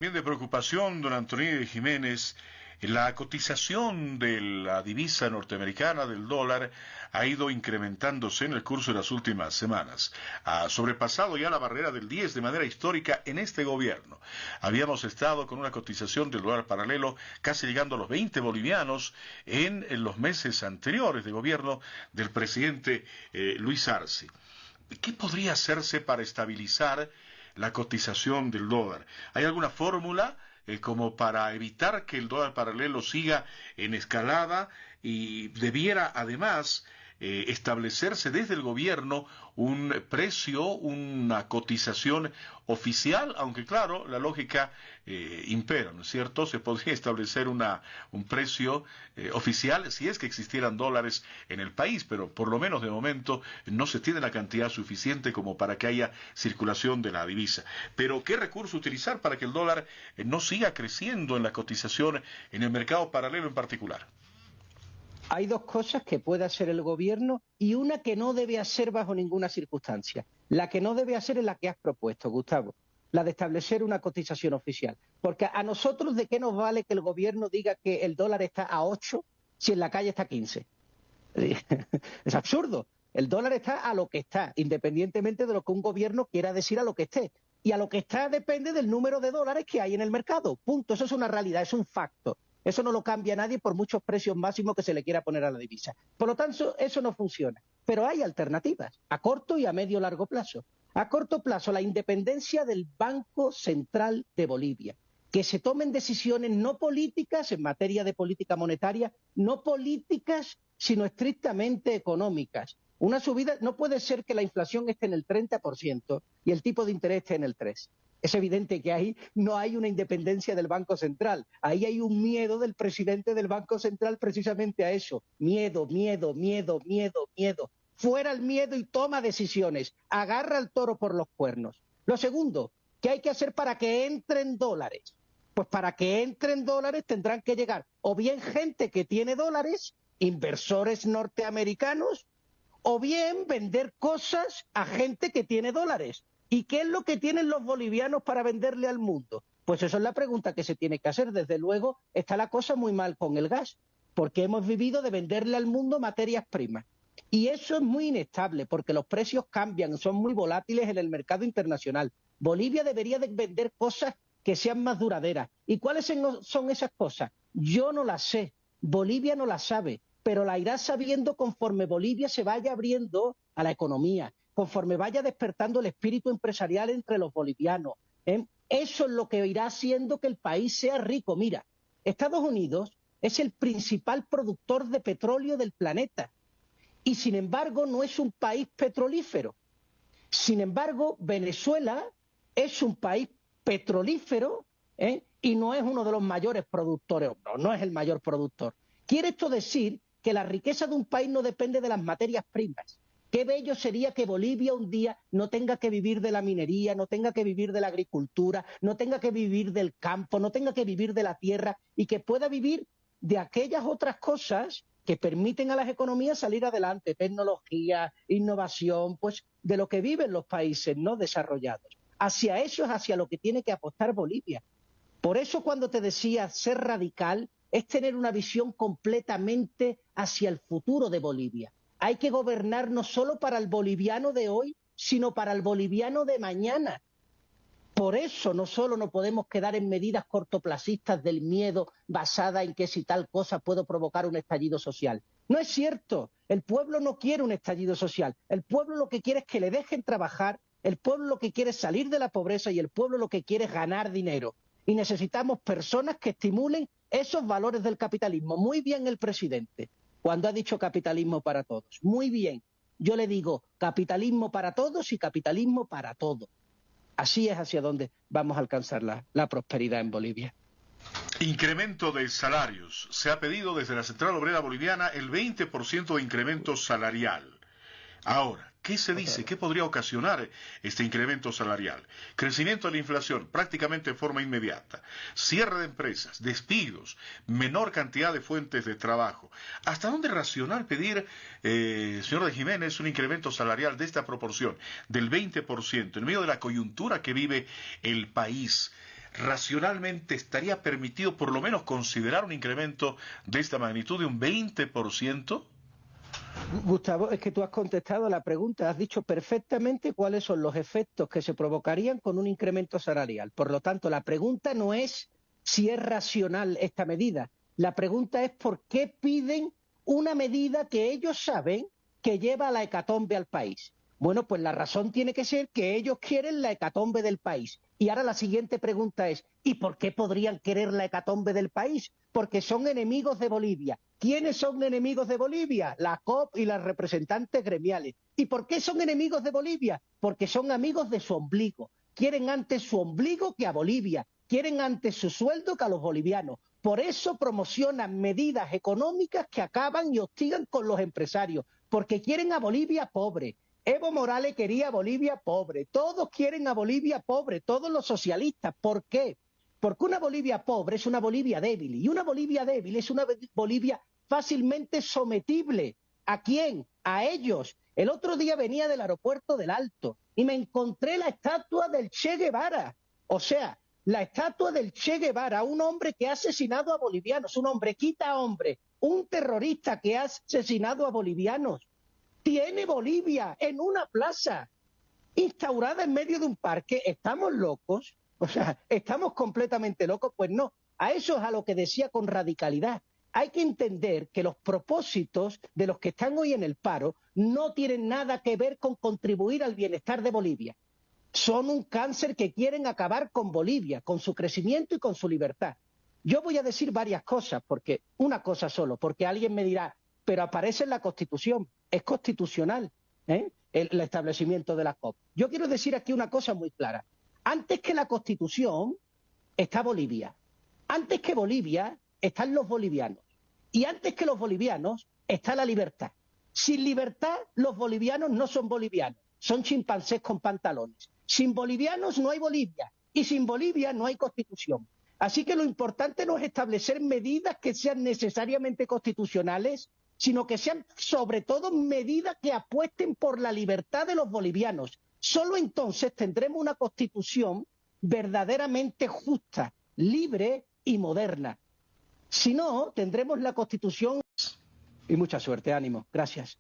Bien de preocupación, don Antonio Jiménez, la cotización de la divisa norteamericana del dólar ha ido incrementándose en el curso de las últimas semanas. Ha sobrepasado ya la barrera del 10 de manera histórica en este gobierno. Habíamos estado con una cotización del dólar paralelo casi llegando a los 20 bolivianos en los meses anteriores de gobierno del presidente Luis Arce. ¿Qué podría hacerse para estabilizar la cotización del dólar? ¿Hay alguna fórmula como para evitar que el dólar paralelo siga en escalada y debiera además establecerse desde el gobierno un precio, una cotización oficial? Aunque claro, la lógica impera, ¿no es cierto? Se podría establecer un precio oficial si es que existieran dólares en el país, pero por lo menos de momento no se tiene la cantidad suficiente como para que haya circulación de la divisa. Pero ¿qué recurso utilizar para que el dólar no siga creciendo en la cotización en el mercado paralelo en particular? Hay dos cosas que puede hacer el gobierno y una que no debe hacer bajo ninguna circunstancia. La que no debe hacer es la que has propuesto, Gustavo, la de establecer una cotización oficial. Porque a nosotros, ¿de qué nos vale que el gobierno diga que el dólar está a 8 si en la calle está a 15? Es absurdo. El dólar está a lo que está, independientemente de lo que un gobierno quiera decir a lo que esté. Y a lo que está depende del número de dólares que hay en el mercado. Punto. Eso es una realidad, es un facto. Eso no lo cambia nadie por muchos precios máximos que se le quiera poner a la divisa. Por lo tanto, eso no funciona. Pero hay alternativas, a corto y a medio largo plazo. A corto plazo, la independencia del Banco Central de Bolivia. Que se tomen decisiones no políticas en materia de política monetaria, no políticas, sino estrictamente económicas. Una subida, no puede ser que la inflación esté en el 30% y el tipo de interés esté en el 3%. Es evidente que ahí no hay una independencia del Banco Central. Ahí hay un miedo del presidente del Banco Central precisamente a eso. Miedo, miedo, miedo, miedo, miedo. Fuera el miedo y toma decisiones. Agarra al toro por los cuernos. Lo segundo, ¿qué hay que hacer para que entren dólares? Pues para que entren dólares tendrán que llegar o bien gente que tiene dólares, inversores norteamericanos, o bien vender cosas a gente que tiene dólares. ¿Y qué es lo que tienen los bolivianos para venderle al mundo? Pues eso es la pregunta que se tiene que hacer. Desde luego está la cosa muy mal con el gas, porque hemos vivido de venderle al mundo materias primas. Y eso es muy inestable, porque los precios cambian, son muy volátiles en el mercado internacional. Bolivia debería de vender cosas que sean más duraderas. ¿Y cuáles son esas cosas? Yo no las sé, Bolivia no las sabe, pero la irá sabiendo conforme Bolivia se vaya abriendo a la economía, conforme vaya despertando el espíritu empresarial entre los bolivianos. Eso es lo que irá haciendo que el país sea rico. Mira, Estados Unidos es el principal productor de petróleo del planeta y sin embargo no es un país petrolífero. Sin embargo, Venezuela es un país petrolífero y no es uno de los mayores productores, no es el mayor productor. ¿Quiere esto decir que la riqueza de un país no depende de las materias primas? Qué bello sería que Bolivia un día no tenga que vivir de la minería, no tenga que vivir de la agricultura, no tenga que vivir del campo, no tenga que vivir de la tierra y que pueda vivir de aquellas otras cosas que permiten a las economías salir adelante, tecnología, innovación, pues de lo que viven los países no desarrollados. Hacia eso es hacia lo que tiene que apostar Bolivia. Por eso cuando te decía ser radical es tener una visión completamente hacia el futuro de Bolivia. Hay que gobernar no solo para el boliviano de hoy, sino para el boliviano de mañana. Por eso no solo no podemos quedar en medidas cortoplacistas del miedo basada en que si tal cosa puede provocar un estallido social. No es cierto. El pueblo no quiere un estallido social. El pueblo lo que quiere es que le dejen trabajar, el pueblo lo que quiere es salir de la pobreza y el pueblo lo que quiere es ganar dinero. Y necesitamos personas que estimulen esos valores del capitalismo. Muy bien el presidente, cuando ha dicho capitalismo para todos. Muy bien. Yo le digo capitalismo para todos y capitalismo para todo. Así es hacia donde vamos a alcanzar la prosperidad en Bolivia. Incremento de salarios. Se ha pedido desde la Central Obrera Boliviana el 20% de incremento salarial. Ahora, ¿qué se dice? ¿Qué podría ocasionar este incremento salarial? Crecimiento de la inflación prácticamente de forma inmediata, cierre de empresas, despidos, menor cantidad de fuentes de trabajo. ¿Hasta dónde es racional pedir, señor de Jiménez, un incremento salarial de esta proporción, del 20%, en medio de la coyuntura que vive el país? racionalmente estaría permitido por lo menos considerar un incremento de esta magnitud de un 20%? Gustavo, es que tú has contestado a la pregunta, has dicho perfectamente cuáles son los efectos que se provocarían con un incremento salarial. Por lo tanto, la pregunta no es si es racional esta medida, la pregunta es por qué piden una medida que ellos saben que lleva a la hecatombe al país. Bueno, pues la razón tiene que ser que ellos quieren la hecatombe del país. Y ahora la siguiente pregunta es, ¿y por qué podrían querer la hecatombe del país? Porque son enemigos de Bolivia. ¿Quiénes son enemigos de Bolivia? La COP y las representantes gremiales. ¿Y por qué son enemigos de Bolivia? Porque son amigos de su ombligo. Quieren antes su ombligo que a Bolivia. Quieren antes su sueldo que a los bolivianos. Por eso promocionan medidas económicas que acaban y hostigan con los empresarios. Porque quieren a Bolivia pobre. Evo Morales quería a Bolivia pobre. Todos quieren a Bolivia pobre. Todos los socialistas. ¿Por qué? Porque una Bolivia pobre es una Bolivia débil. Y una Bolivia débil es una Bolivia fácilmente sometible. ¿A quién? A ellos. El otro día venía del aeropuerto del Alto y me encontré la estatua del Che Guevara. O sea, la estatua del Che Guevara, un hombre que ha asesinado a bolivianos, un hombre quita hombre, un terrorista que ha asesinado a bolivianos. Tiene Bolivia en una plaza, instaurada en medio de un parque. ¿Estamos locos? O sea, ¿estamos completamente locos? Pues no. A eso es a lo que decía con radicalidad. Hay que entender que los propósitos de los que están hoy en el paro no tienen nada que ver con contribuir al bienestar de Bolivia. Son un cáncer que quieren acabar con Bolivia, con su crecimiento y con su libertad. Yo voy a decir varias cosas, porque una cosa solo, porque alguien me dirá, pero aparece en la Constitución, es constitucional, el establecimiento de la COP. Yo quiero decir aquí una cosa muy clara. Antes que la Constitución está Bolivia. Antes que Bolivia están los bolivianos. Y antes que los bolivianos está la libertad. Sin libertad, los bolivianos no son bolivianos, son chimpancés con pantalones. Sin bolivianos no hay Bolivia. Y sin Bolivia no hay Constitución. Así que lo importante no es establecer medidas que sean necesariamente constitucionales, sino que sean sobre todo medidas que apuesten por la libertad de los bolivianos. Solo entonces tendremos una constitución verdaderamente justa, libre y moderna. Si no, tendremos la constitución... Y mucha suerte, ánimo. Gracias.